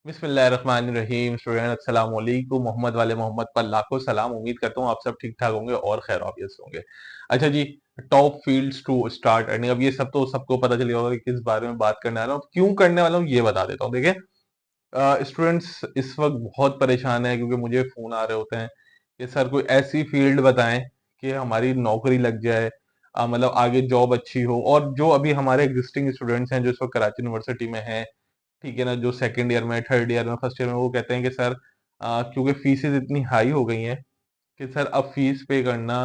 बिस्मिल्लाहिर्रहमानिर्रहीम। स्टूडेंट अस्सलाम वालेकुम। मोहम्मद वाले मोहम्मद पर लाखों सलाम। उम्मीद करता हूँ आप सब ठीक ठाक होंगे और खैर ऑफियस होंगे। अच्छा जी, top fields to start earning. अब ये सब तो सबको पता चल गया होगा कि किस बारे में बात करने वाला हूँ, क्यों करने वाला हूँ ये बता देता हूँ। देखिए, स्टूडेंट्स इस वक्त बहुत परेशान है क्योंकि मुझे फोन आ रहे होते हैं कि सर कोई ऐसी फील्ड बताएं कि हमारी नौकरी लग जाए, मतलब आगे जॉब अच्छी हो। और जो अभी हमारे एग्जिस्टिंग स्टूडेंट्स हैं जो इस वक्त कराची यूनिवर्सिटी में हैं, ठीक है ना, जो सेकंड ईयर में, थर्ड ईयर में, फर्स्ट ईयर में, वो कहते हैं कि सर क्योंकि फीसेस इतनी हाई हो गई हैं कि सर अब फीस पे करना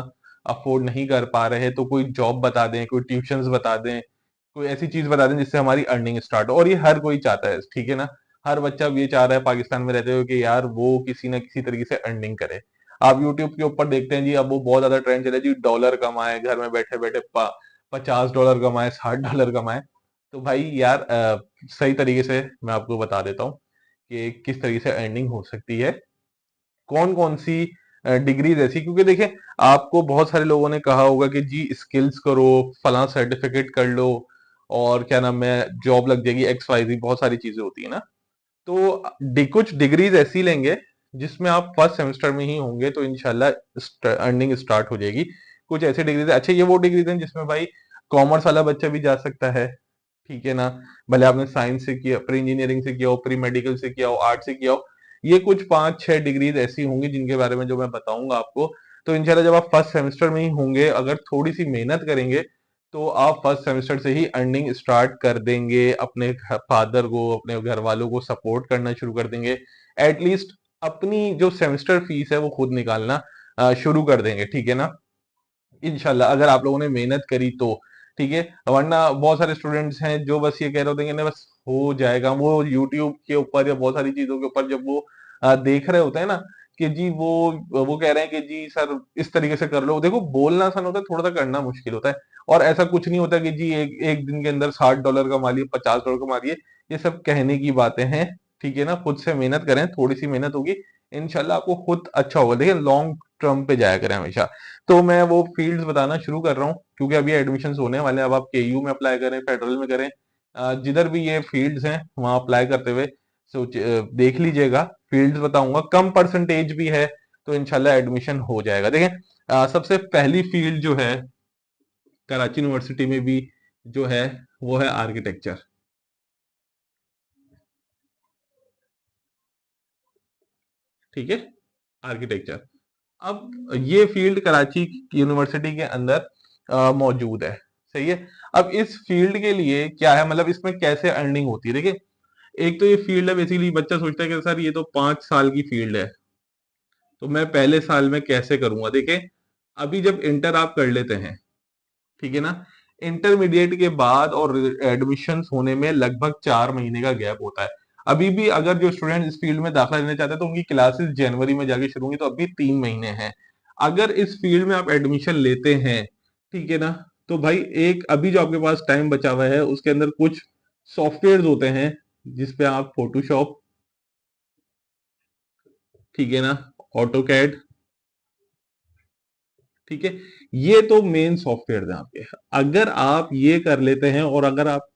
अफोर्ड नहीं कर पा रहे, तो कोई जॉब बता दें, कोई ट्यूशंस बता दें, कोई ऐसी चीज बता दें जिससे हमारी अर्निंग स्टार्ट हो। और ये हर कोई चाहता है, ठीक है ना। हर बच्चा अब ये चाह रहा है पाकिस्तान में रहते हुए कि यार वो किसी ना किसी तरीके से अर्निंग करे। आप यूट्यूब के ऊपर देखते हैं जी, अब वो बहुत ज्यादा ट्रेंड चला है जी, डॉलर कमाए घर में बैठे बैठे, $50 कमाए, $60 कमाए। तो भाई यार, सही तरीके से मैं आपको बता देता हूँ कि किस तरीके से अर्निंग हो सकती है, कौन कौन सी डिग्रीज ऐसी। क्योंकि देखिए, आपको बहुत सारे लोगों ने कहा होगा कि जी स्किल्स करो, फला सर्टिफिकेट कर लो, और क्या नाम है, जॉब लग जाएगी, एक्स वाई जी, बहुत सारी चीजें होती है ना। तो कुछ डिग्रीज ऐसी लेंगे जिसमें आप फर्स्ट सेमेस्टर में ही होंगे तो इंशाल्लाह अर्निंग स्टार्ट हो जाएगी। कुछ ऐसी डिग्रीज, अच्छा ये वो डिग्रीज हैं जिसमें भाई कॉमर्स वाला बच्चा भी जा सकता है, ठीक है ना। भले आपने साइंस से किया, प्री इंजीनियरिंग से किया हो, प्री मेडिकल से किया हो, आर्ट से किया हो, ये कुछ 5-6 डिग्रीज ऐसी होंगी जिनके बारे में जो मैं बताऊंगा आपको। तो इंशाल्लाह जब आप फर्स्ट सेमेस्टर में ही होंगे, अगर थोड़ी सी मेहनत करेंगे तो आप फर्स्ट सेमेस्टर से ही अर्निंग स्टार्ट कर देंगे, अपने फादर को, अपने घर वालों को सपोर्ट करना शुरू कर देंगे। एटलीस्ट अपनी जो सेमेस्टर फीस है वो खुद निकालना शुरू कर देंगे, ठीक है ना। इंशाल्लाह अगर आप लोगों ने मेहनत करी तो, ठीक है। वरना बहुत सारे स्टूडेंट्स हैं जो बस ये कह रहे होते हैं कि नहीं बस हो जाएगा, वो यूट्यूब के ऊपर या बहुत सारी चीजों के ऊपर जब वो देख रहे होते हैं ना कि जी वो कह रहे हैं कि जी सर इस तरीके से कर लो। देखो, बोलना आसान होता है, थोड़ा सा करना मुश्किल होता है। और ऐसा कुछ नहीं होता कि जी एक एक दिन के अंदर $60 कमा लिए, $50 कमा लिए। ये सब कहने की बातें हैं, ठीक है ना। खुद से मेहनत करें, थोड़ी सी मेहनत होगी, इंशाल्लाह आपको खुद अच्छा होगा। देखिए, लॉन्ग टर्म पे जाया करें हमेशा। तो मैं वो फील्ड्स बताना शुरू कर रहा हूँ क्योंकि अभी एडमिशन होने वाले हैं। अब आप केयू में अप्लाई करें, फेडरल में करें, जिधर भी ये फील्ड्स हैं वहां अप्लाई करते हुए सोच देख लीजिएगा। फील्ड्स बताऊंगा, कम परसेंटेज भी है तो इंशाल्लाह एडमिशन हो जाएगा। देखें, सबसे पहली फील्ड जो है कराची यूनिवर्सिटी में भी जो है वो है आर्किटेक्चर, ठीक है। आर्किटेक्चर, अब ये फील्ड कराची यूनिवर्सिटी के अंदर मौजूद है, सही है। अब इस फील्ड के लिए क्या है, मतलब इसमें कैसे अर्निंग होती है। देखिए, एक तो ये फील्ड है, बेसिकली बच्चा सोचता है कि सर ये तो 5 साल की फील्ड है, तो मैं पहले साल में कैसे करूंगा। देखिए, अभी जब इंटर आप कर लेते हैं, ठीक है ना, इंटरमीडिएट के बाद और एडमिशन होने में लगभग 4 महीने का गैप होता है। अभी भी अगर जो स्टूडेंट इस फील्ड में दाखिला लेना चाहते हैं तो उनकी क्लासेस जनवरी में जाके शुरू होंगी, तो अभी 3 महीने हैं। अगर इस फील्ड में आप एडमिशन लेते हैं, ठीक है ना, तो भाई एक अभी जो आपके पास टाइम बचा हुआ है उसके अंदर कुछ सॉफ्टवेयर होते हैं जिसपे आप फोटोशॉप, ठीक है ना, ऑटो कैड, ठीक है, ये तो मेन सॉफ्टवेयर है आपके। अगर आप ये कर लेते हैं और अगर आप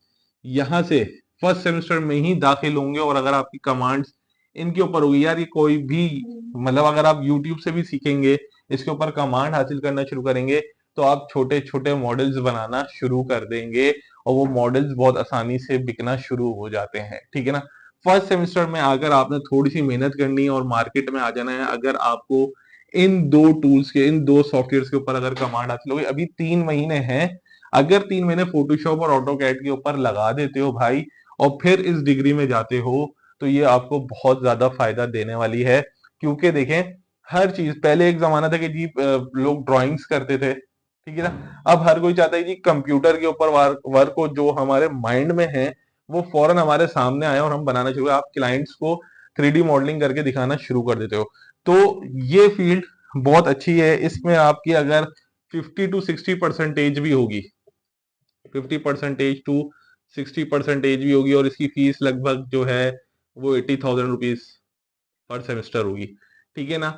यहां से फर्स्ट सेमेस्टर में ही दाखिल होंगे और अगर आपकी कमांड्स इनके ऊपर होगी, यार ये कोई भी, मतलब अगर आप यूट्यूब से भी सीखेंगे, इसके ऊपर कमांड हासिल करना शुरू करेंगे, तो आप छोटे छोटे मॉडल्स बनाना शुरू कर देंगे और वो मॉडल्स बहुत आसानी से बिकना शुरू हो जाते हैं, ठीक है ना। फर्स्ट सेमेस्टर में आकर आपने थोड़ी सी मेहनत करनी है और मार्केट में आ जाना है। अगर आपको इन दो टूल्स के, इन दो सॉफ्टवेयर के ऊपर अगर कमांड हासिल होगी, अभी 3 महीने हैं, अगर 3 महीने फोटोशॉप और ऑटो कैड के ऊपर लगा देते हो भाई, और फिर इस डिग्री में जाते हो, तो ये आपको बहुत ज्यादा फायदा देने वाली है। क्योंकि देखें, हर चीज, पहले एक जमाना था कि जी लोग ड्राइंग्स करते थे, ठीक है ना। अब हर कोई चाहता है जी कंप्यूटर के ऊपर वर्क हो, जो हमारे माइंड में है वो फौरन हमारे सामने आए और हम बनाना शुरू। आप क्लाइंट्स को 3D मॉडलिंग करके दिखाना शुरू कर देते हो। तो ये फील्ड बहुत अच्छी है। इसमें आपकी अगर 50 to 60% भी होगी, 50% to 60% भी होगी, और इसकी फीस लगभग जो है वो 80,000 रुपीज पर सेमेस्टर होगी, ठीक है ना।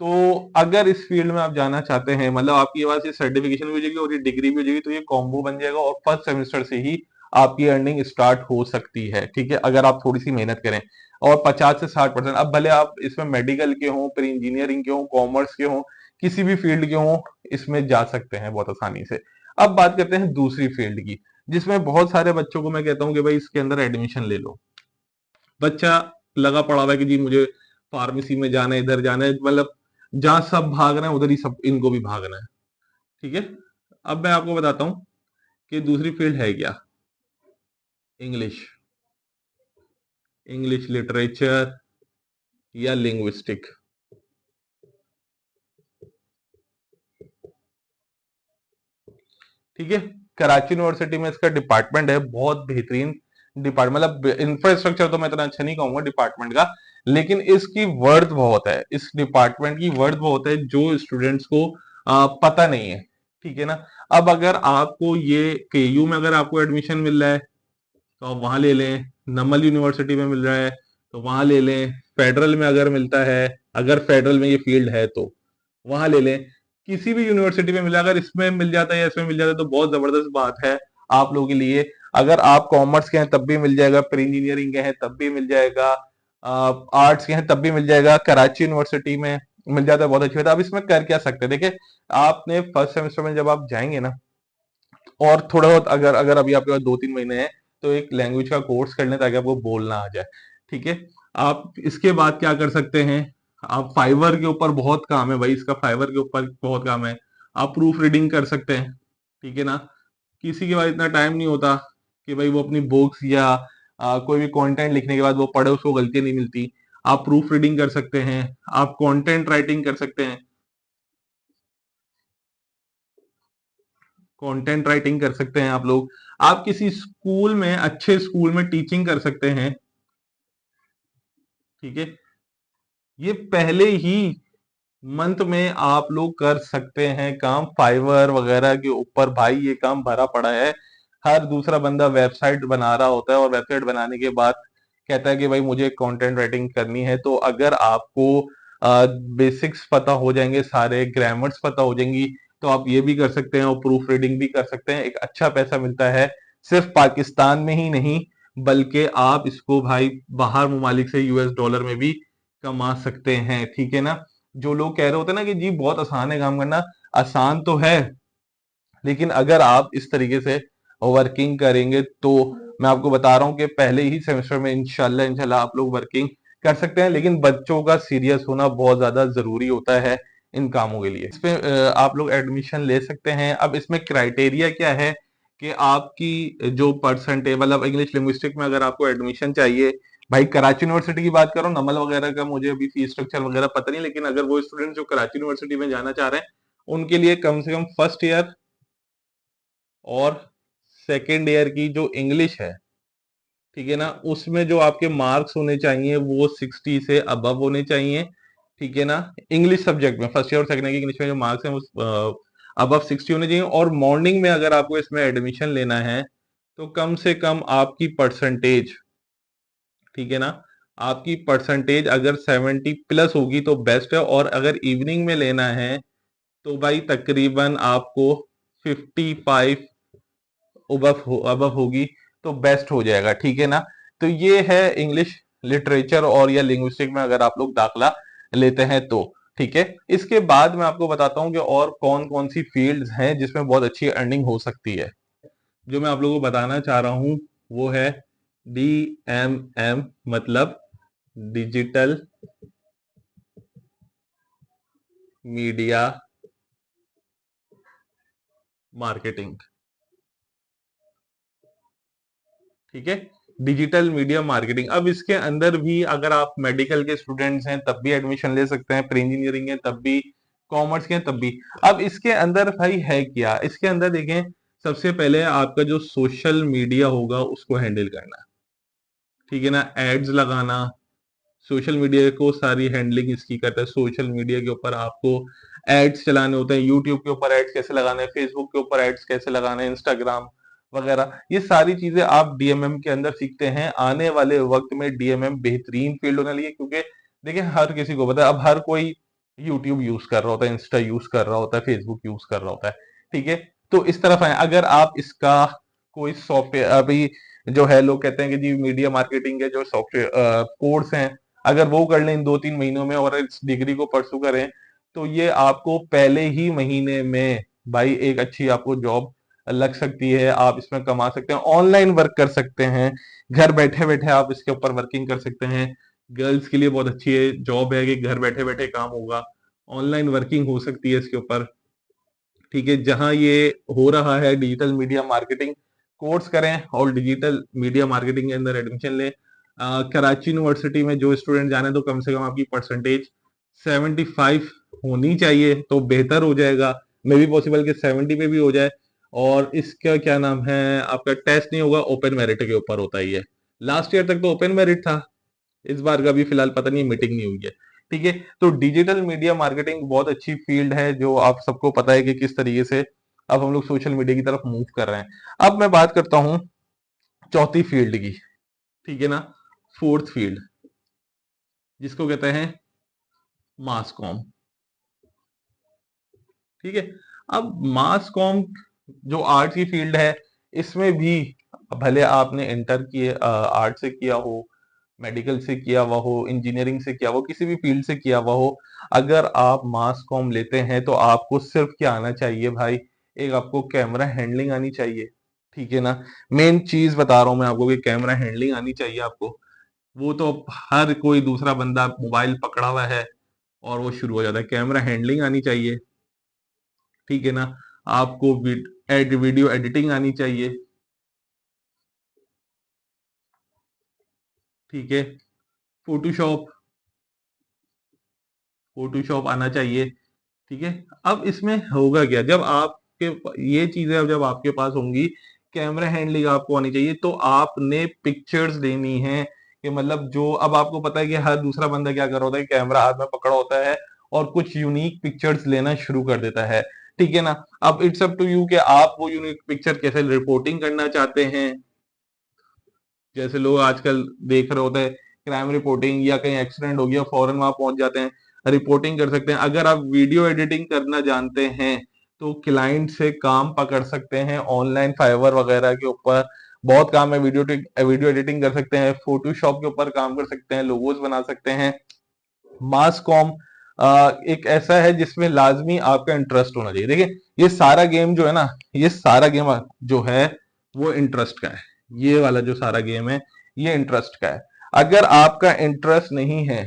तो अगर इस फील्ड में आप जाना चाहते हैं, मतलब आपके पास ये सर्टिफिकेशन भी हो जाएगी और ये डिग्री भी हो जाएगी, तो ये कॉम्बो बन जाएगा और फर्स्ट सेमेस्टर से ही आपकी अर्निंग स्टार्ट हो सकती है, ठीक है, अगर आप थोड़ी सी मेहनत करें। और 50 से 60%, अब भले आप इसमें मेडिकल के हों, फिर इंजीनियरिंग के हों, कॉमर्स के हों, किसी भी फील्ड के हों, इसमें जा सकते हैं बहुत आसानी से। अब बात करते हैं दूसरी फील्ड की, जिसमें बहुत सारे बच्चों को मैं कहता हूं कि भाई इसके अंदर एडमिशन ले लो। बच्चा लगा पड़ा हुआ है कि जी मुझे फार्मेसी में जाना है, इधर जाना है, मतलब जहां सब भाग रहे हैं उधर ही सब इनको भी भागना है, ठीक है। अब मैं आपको बताता हूं कि दूसरी फील्ड है क्या। इंग्लिश, इंग्लिश लिटरेचर या लिंग्विस्टिक, ठीक है। कराची यूनिवर्सिटी में इसका डिपार्टमेंट है, बहुत बेहतरीन डिपार्टमेंट, मतलब इंफ्रास्ट्रक्चर तो मैं इतना अच्छा नहीं कहूंगा डिपार्टमेंट का, लेकिन इसकी वर्थ बहुत है, इस डिपार्टमेंट की वर्थ बहुत है जो स्टूडेंट्स को पता नहीं है, ठीक है ना। अब अगर आपको ये केयू में अगर आपको एडमिशन मिल रहा है तो आप वहां ले लें, नमल यूनिवर्सिटी में मिल रहा है तो वहां ले लें, फेडरल में अगर मिलता है, अगर फेडरल में ये फील्ड है तो वहां ले लें, किसी भी यूनिवर्सिटी में मिला, अगर इसमें मिल जाता है या इसमें मिल जाता है तो बहुत जबरदस्त बात है आप लोगों के लिए। अगर आप कॉमर्स के हैं तब भी मिल जाएगा, फिर इंजीनियरिंग के हैं तब भी मिल जाएगा, आर्ट्स के हैं तब भी मिल जाएगा, कराची यूनिवर्सिटी में मिल जाता है, बहुत अच्छी बात है। अब इसमें कर क्या सकते हैं, देखिए आपने फर्स्ट सेमेस्टर में जब आप जाएंगे ना, और थोड़ा बहुत अगर अगर अभी आपके पास 2-3 महीने हैं तो एक लैंग्वेज का कोर्स कर लें ताकि आपको बोलना आ जाए, ठीक है। आप इसके बाद क्या कर सकते हैं, आप फाइवर के ऊपर बहुत काम है भाई, इसका फाइवर के ऊपर बहुत काम है, आप प्रूफ रीडिंग कर सकते हैं, ठीक है ना। किसी के पास इतना टाइम नहीं होता कि भाई वो अपनी बुक्स या कोई भी कंटेंट लिखने के बाद वो पढ़े उसको गलती नहीं मिलती, आप प्रूफ रीडिंग कर सकते हैं, आप कंटेंट राइटिंग कर सकते हैं, कंटेंट राइटिंग कर सकते हैं आप लोग, आप किसी स्कूल में, अच्छे स्कूल में टीचिंग कर सकते हैं, ठीक है। ये पहले ही मंथ में आप लोग कर सकते हैं काम, फाइवर वगैरह के ऊपर भाई ये काम भरा पड़ा है। हर दूसरा बंदा वेबसाइट बना रहा होता है और वेबसाइट बनाने के बाद कहता है कि भाई मुझे कंटेंट राइटिंग करनी है, तो अगर आपको बेसिक्स पता हो जाएंगे, सारे ग्रामर्स पता हो जाएंगी, तो आप ये भी कर सकते हैं और प्रूफ रीडिंग भी कर सकते हैं, एक अच्छा पैसा मिलता है। सिर्फ पाकिस्तान में ही नहीं बल्कि आप इसको भाई बाहर ममालिक से यूएस डॉलर में भी कमा सकते हैं, ठीक है ना। जो लोग कह रहे होते हैं ना कि जी बहुत आसान है काम करना, आसान तो है, लेकिन अगर आप इस तरीके से वर्किंग करेंगे तो मैं आपको बता रहा हूं कि पहले ही सेमेस्टर में इंशाल्लाह इंशाल्लाह आप लोग वर्किंग कर सकते हैं। लेकिन बच्चों का सीरियस होना बहुत ज्यादा जरूरी होता है इन कामों के लिए। इसमें आप लोग एडमिशन ले सकते हैं। अब इसमें क्राइटेरिया क्या है कि आपकी जो परसेंटेज, मतलब इंग्लिश लिंग्विस्टिक में अगर आपको एडमिशन चाहिए, भाई कराची यूनिवर्सिटी की बात करो, नमल वगैरह का मुझे अभी फीस स्ट्रक्चर वगैरह पता नहीं, लेकिन अगर वो स्टूडेंट जो कराची यूनिवर्सिटी में जाना चाह रहे हैं उनके लिए कम से कम फर्स्ट ईयर और सेकेंड ईयर की जो इंग्लिश है, ठीक है ना, उसमें जो आपके मार्क्स होने चाहिए वो 60 से अबव होने चाहिए, ठीक है ना। इंग्लिश सब्जेक्ट में फर्स्ट ईयर और सेकेंड ईयर की इंग्लिश में जो मार्क्स हैं वो अबव 60 होने चाहिए। और मॉर्निंग में अगर आपको इसमें एडमिशन लेना है तो कम से कम आपकी परसेंटेज, ठीक है ना, आपकी परसेंटेज अगर 70 प्लस होगी तो बेस्ट है, और अगर इवनिंग में लेना है तो भाई तकरीबन आपको 55 अबव होगी तो बेस्ट हो जाएगा, ठीक है ना। तो ये है इंग्लिश लिटरेचर और या लिंग्विस्टिक में अगर आप लोग दाखला लेते हैं तो, ठीक है। इसके बाद मैं आपको बताता हूँ कि और कौन कौन सी फील्ड्स हैं जिसमें बहुत अच्छी अर्निंग हो सकती है। जो मैं आप लोगों को बताना चाह रहा हूं वो है DMM, मतलब डिजिटल मीडिया मार्केटिंग, ठीक है। डिजिटल मीडिया मार्केटिंग, अब इसके अंदर भी अगर आप मेडिकल के स्टूडेंट्स हैं तब भी एडमिशन ले सकते हैं, फिर इंजीनियरिंग है तब भी, कॉमर्स के हैं तब भी। अब इसके अंदर भाई है क्या, इसके अंदर देखें, सबसे पहले आपका जो सोशल मीडिया होगा उसको हैंडल करना, ठीक है ना, एड्स लगाना, सोशल मीडिया को सारी हैंडलिंग इसकी करता है। सोशल मीडिया के ऊपर आपको एड्स चलाने होते हैं, यूट्यूब के ऊपर एड्स कैसे लगाने हैं, फेसबुक के ऊपर एड्स कैसे लगाने हैं, इंस्टाग्राम वगैरह, ये सारी चीजें आप डीएमएम के अंदर सीखते हैं। आने वाले वक्त में डीएमएम बेहतरीन फील्ड होने लगी है, क्योंकि देखिए हर किसी को पता है, अब हर कोई यूट्यूब यूज कर रहा होता है, इंस्टा यूज कर रहा होता है, फेसबुक यूज कर रहा होता है, ठीक है। तो इस तरफ है, अगर आप इसका कोई सॉफ्टवेयर अभी जो है, लोग कहते हैं कि जी मीडिया मार्केटिंग के जो सॉफ्टवेयर कोर्स हैं, अगर वो कर लें इन 2-3 महीनों में और इस डिग्री को परसू करें, तो ये आपको पहले ही महीने में भाई एक अच्छी आपको जॉब लग सकती है। आप इसमें कमा सकते हैं, ऑनलाइन वर्क कर सकते हैं, घर बैठे बैठे आप इसके ऊपर वर्किंग कर सकते हैं। गर्ल्स के लिए बहुत अच्छी है जॉब है कि घर बैठे बैठे काम होगा, ऑनलाइन वर्किंग हो सकती है इसके ऊपर। ठीक है, जहां ये हो रहा है डिजिटल मीडिया मार्केटिंग कोर्स करें और डिजिटल मीडिया मार्केटिंग के अंदर एडमिशन लें। कराची यूनिवर्सिटी में जो स्टूडेंट जाने, तो कम से कम आपकी परसेंटेज 75 होनी चाहिए तो बेहतर हो जाएगा। मे भी पॉसिबल कि 70 पे भी हो जाए। और इसका क्या नाम है, आपका टेस्ट नहीं होगा, ओपन मेरिट के ऊपर होता ही है। लास्ट ईयर तक तो ओपन मेरिट था, इस बार का भी फिलहाल पता नहीं, मीटिंग नहीं हुई है। ठीक है, तो डिजिटल मीडिया मार्केटिंग बहुत अच्छी फील्ड है, जो आप सबको पता है कि किस तरीके से अब हम लोग सोशल मीडिया की तरफ मूव कर रहे हैं। अब मैं बात करता हूं चौथी फील्ड की, ठीक है ना, फोर्थ फील्ड, जिसको कहते हैं मास कॉम। ठीक है, अब मास कॉम जो आर्ट की फील्ड है, इसमें भी भले आपने इंटर किए आर्ट से किया हो, मेडिकल से किया हुआ हो, इंजीनियरिंग से किया हुआ हो, किसी भी फील्ड से किया हुआ हो, अगर आप मास कॉम लेते हैं तो आपको सिर्फ क्या आना चाहिए भाई, एक आपको कैमरा हैंडलिंग आनी चाहिए। ठीक है ना, मेन चीज बता रहा हूं मैं आपको कि कैमरा हैंडलिंग आनी चाहिए आपको। वो तो हर कोई दूसरा बंदा मोबाइल पकड़ा हुआ है और वो शुरू हो जाता है, कैमरा हैंडलिंग आनी चाहिए। ठीक है ना, आपको वीडियो एडिटिंग आनी चाहिए। ठीक है, फोटोशॉप फोटोशॉप आना चाहिए। ठीक है, अब इसमें होगा क्या, जब आपके ये चीजें जब आपके पास होंगी, कैमरा हैंडलिंग आपको आनी चाहिए, तो आपने पिक्चर्स लेनी है कि मतलब जो अब आपको पता है कि हर दूसरा बंदा क्या कर रहा होता है, कैमरा हाथ में पकड़ा होता है और कुछ यूनिक पिक्चर्स लेना शुरू कर देता है। ठीक है ना, अब इट्स अप टू यू कि आप वो यूनिक पिक्चर कैसे रिपोर्टिंग करना चाहते हैं। जैसे लोग आजकल देख रहे होते हैं क्राइम रिपोर्टिंग, या कहीं एक्सीडेंट हो गया फौरन वहां पहुंच जाते हैं, रिपोर्टिंग कर सकते हैं। अगर आप वीडियो एडिटिंग करना जानते हैं तो क्लाइंट से काम पकड़ सकते हैं, ऑनलाइन फाइवर वगैरह के ऊपर बहुत काम है, वीडियो एडिटिंग कर सकते हैं, फोटोशॉप के ऊपर काम कर सकते हैं, लोगोज बना सकते हैं। मास कॉम एक ऐसा है जिसमें लाजमी आपका इंटरेस्ट होना चाहिए। देखिए, ये सारा गेम जो है ना, ये सारा गेम जो है वो इंटरेस्ट का है। ये वाला जो सारा गेम है ये इंटरेस्ट का है। अगर आपका इंटरेस्ट नहीं है,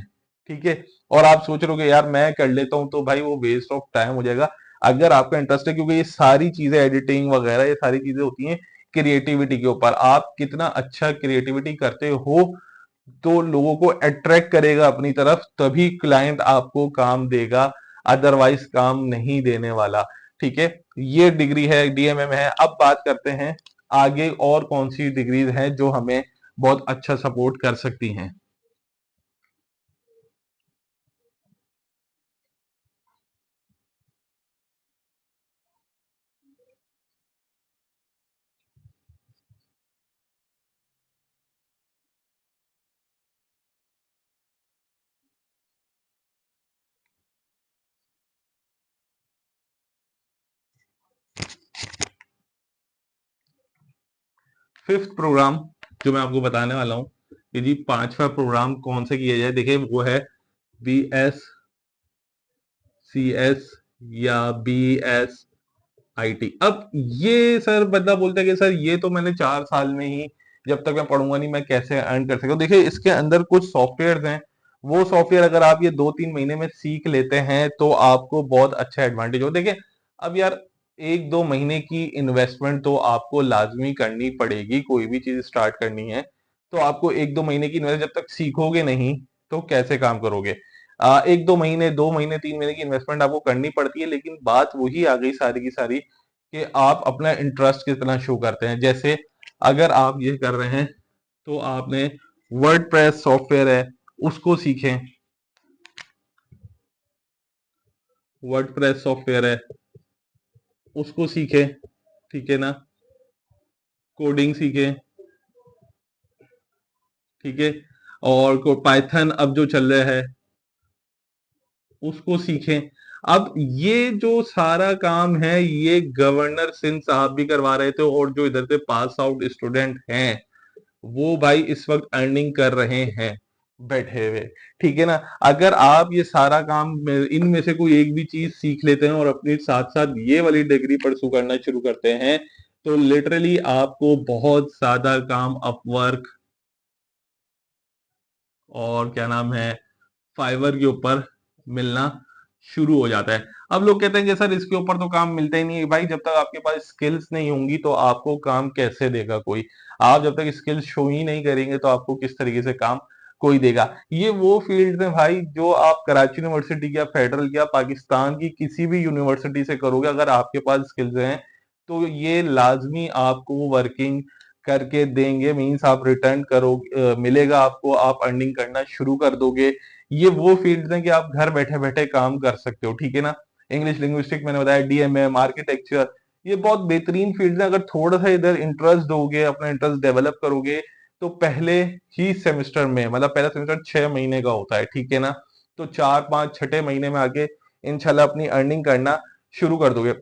ठीक है, और आप सोच रहे हो कि यार मैं कर लेता हूं, तो भाई वो वेस्ट ऑफ टाइम हो जाएगा। अगर आपका इंटरेस्ट है, क्योंकि ये सारी चीजें एडिटिंग वगैरह ये सारी चीजें होती हैं क्रिएटिविटी के ऊपर, आप कितना अच्छा क्रिएटिविटी करते हो तो लोगों को अट्रैक्ट करेगा अपनी तरफ, तभी क्लाइंट आपको काम देगा, अदरवाइज काम नहीं देने वाला। ठीक है, ये डिग्री है, डीएमएम है। अब बात करते हैं आगे और कौन सी डिग्रीज हैं जो हमें बहुत अच्छा सपोर्ट कर सकती हैं। फिफ्थ प्रोग्राम जो मैं आपको बताने वाला हूं कि जी पांचवा प्रोग्राम कौन से किया जाए, देखिए वो है BScs या BSIT। अब ये सर बंदा बोलता है कि सर ये तो मैंने 4 साल में ही, जब तक मैं पढ़ूंगा नहीं मैं कैसे अर्न कर सकता हूँ। देखिए, इसके अंदर कुछ सॉफ्टवेयर हैं, वो सॉफ्टवेयर अगर आप ये 2-3 महीने में सीख लेते हैं तो आपको बहुत अच्छा एडवांटेज हो। देखिए, अब यार 1-2 महीने की इन्वेस्टमेंट तो आपको लाजमी करनी पड़ेगी, कोई भी चीज स्टार्ट करनी है तो आपको 1-2 महीने की इन्वेस्ट, जब तक सीखोगे नहीं तो कैसे काम करोगे। 1-2 महीने, 2 महीने, 3 महीने की इन्वेस्टमेंट आपको करनी पड़ती है, लेकिन बात वही आ गई सारी की सारी कि आप अपना इंटरेस्ट कितना शो करते हैं। जैसे अगर आप ये कर रहे हैं तो आपने वर्डप्रेस सॉफ्टवेयर है उसको सीखें, वर्डप्रेस सॉफ्टवेयर है उसको सीखें। ठीक है ना, कोडिंग सीखें। ठीक है, और पाइथन अब जो चल रहा है उसको सीखें। अब ये जो सारा काम है ये गवर्नर सिंह साहब भी करवा रहे थे, और जो इधर से पास आउट स्टूडेंट हैं वो भाई इस वक्त अर्निंग कर रहे हैं बैठे हुए। ठीक है ना। अगर आप ये सारा काम इनमें से कोई एक भी चीज सीख लेते हैं और अपने साथ साथ ये वाली डिग्री परसू करना शुरू करते हैं, तो लिटरली आपको बहुत ज्यादा काम अपवर्क और क्या नाम है फाइवर के ऊपर मिलना शुरू हो जाता है। अब लोग कहते हैं कि सर इसके ऊपर तो काम मिलता ही नहीं है। भाई जब तक आपके पास स्किल्स नहीं होंगी तो आपको काम कैसे देगा कोई। आप जब तक स्किल्स शो ही नहीं करेंगे तो आपको किस तरीके से काम कोई देगा। ये वो फील्ड है भाई जो आप कराची यूनिवर्सिटी या फेडरल या पाकिस्तान की किसी भी यूनिवर्सिटी से करोगे, अगर आपके पास स्किल्स हैं तो ये लाजमी आपको वर्किंग करके देंगे। मीन्स आप रिटर्न करो, मिलेगा आपको, आप अर्निंग करना शुरू कर दोगे। ये वो फील्ड्स हैं कि आप घर बैठे बैठे काम कर सकते हो। ठीक है ना। इंग्लिश लिंग्विस्टिक मैंने बताया, डीएमएम, आर्किटेक्चर, ये बहुत बेहतरीन फील्ड्स हैं। अगर थोड़ा सा इधर इंटरेस्ट दोगे, अपना इंटरेस्ट डेवलप करोगे, तो पहले ही सेमेस्टर में, मतलब पहला सेमेस्टर 6 महीने का होता है, ठीक है ना, तो 4 5 6 महीने में आके इंशाल्लाह अपनी अर्निंग करना शुरू कर दोगे।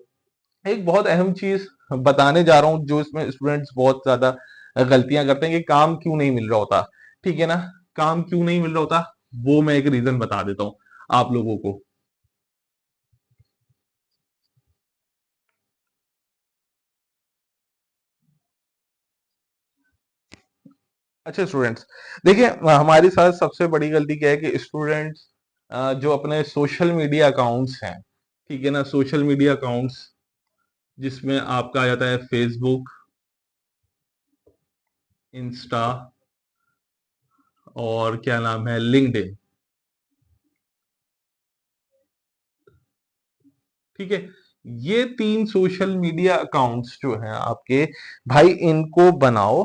एक बहुत अहम चीज बताने जा रहा हूं जो इसमें स्टूडेंट्स बहुत ज्यादा गलतियां करते हैं कि काम क्यों नहीं मिल रहा होता। ठीक है ना। काम क्यों नहीं मिल रहा होता वो मैं एक रीजन बता देता हूं आप लोगों को। अच्छा स्टूडेंट्स, देखिए हमारे साथ सबसे बड़ी गलती क्या है कि स्टूडेंट्स जो अपने सोशल मीडिया अकाउंट्स हैं, ठीक है ना, सोशल मीडिया अकाउंट्स जिसमें आपका आ जाता है फेसबुक, इंस्टा और क्या नाम है लिंक्डइन। ठीक है। ये 3 सोशल मीडिया अकाउंट्स जो हैं आपके, भाई इनको बनाओ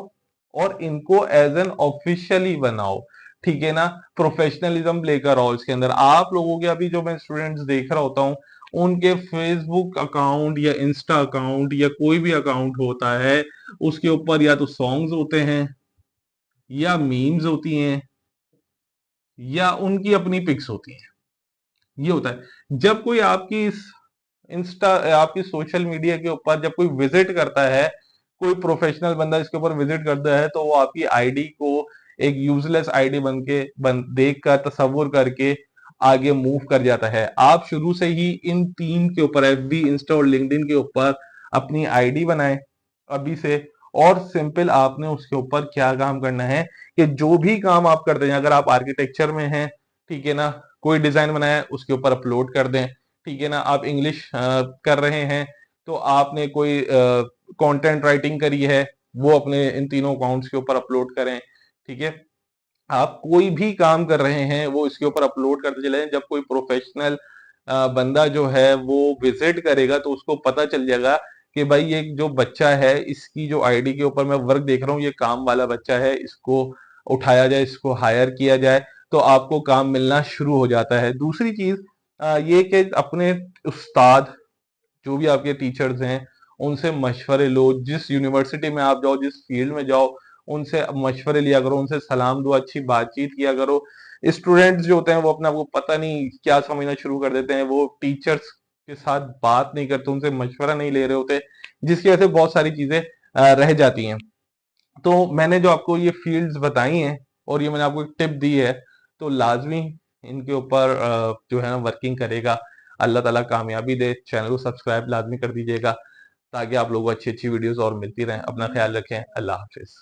और इनको एज एन ऑफिशियली बनाओ। ठीक है ना। प्रोफेशनलिज्म लेकर आओ इसके अंदर। आप लोगों के अभी जो मैं स्टूडेंट्स देख रहा होता हूँ, उनके फेसबुक अकाउंट या इंस्टा अकाउंट या कोई भी अकाउंट होता है, उसके ऊपर या तो सॉन्ग्स होते हैं या मीम्स होती हैं या उनकी अपनी पिक्स होती हैं। ये होता है जब कोई आपकी इंस्टा, आपकी सोशल मीडिया के ऊपर जब कोई विजिट करता है, कोई प्रोफेशनल बंदा इसके ऊपर विजिट करता है, तो वो आपकी आईडी को एक यूजलेस आईडी देख कर तस्वुर करके आगे मूव कर जाता है। आप शुरू से ही इन 3 के ऊपर, एफबी, इंस्टा और लिंक्डइन के ऊपर अपनी आईडी बनाएं अभी से। और सिंपल आपने उसके ऊपर क्या काम करना है कि जो भी काम आप करते हैं, अगर आप आर्किटेक्चर में हैं, ठीक है ना, कोई डिजाइन बनाया है उसके ऊपर अपलोड कर दें। ठीक है ना। आप इंग्लिश कर रहे हैं तो आपने कोई कंटेंट राइटिंग करी है, वो अपने इन तीनों अकाउंट्स के ऊपर अपलोड करें। ठीक है। आप कोई भी काम कर रहे हैं वो इसके ऊपर अपलोड करते चले जाएं। जब कोई प्रोफेशनल बंदा जो है वो विजिट करेगा तो उसको पता चल जाएगा कि भाई ये जो बच्चा है इसकी जो आईडी के ऊपर मैं वर्क देख रहा हूँ, ये काम वाला बच्चा है, इसको उठाया जाए, इसको हायर किया जाए, तो आपको काम मिलना शुरू हो जाता है। दूसरी चीज ये कि अपने उस्ताद, जो भी आपके टीचर्स हैं, उनसे मशवरे लो। जिस यूनिवर्सिटी में आप जाओ, जिस फील्ड में जाओ, उनसे मशवरे लिया करो, उनसे सलाम दुआ अच्छी बातचीत किया करो। स्टूडेंट्स जो होते हैं वो अपने आप को पता नहीं क्या समझना शुरू कर देते हैं, वो टीचर्स के साथ बात नहीं करते, उनसे मशवरा नहीं ले रहे होते, जिसकी वजह से बहुत सारी चीजें रह जाती हैं। तो मैंने जो आपको ये फील्ड्स बताई हैं और ये मैंने आपको एक टिप दी है, तो लाजमी इनके ऊपर जो है ना वर्किंग करेगा। अल्लाह ताला कामयाबी दे। चैनल को सब्सक्राइब लाजमी कर दीजिएगा ताकि आप लोगों को अच्छी अच्छी वीडियोस और मिलती रहें। अपना ख्याल रखें। अल्लाह हाफिज।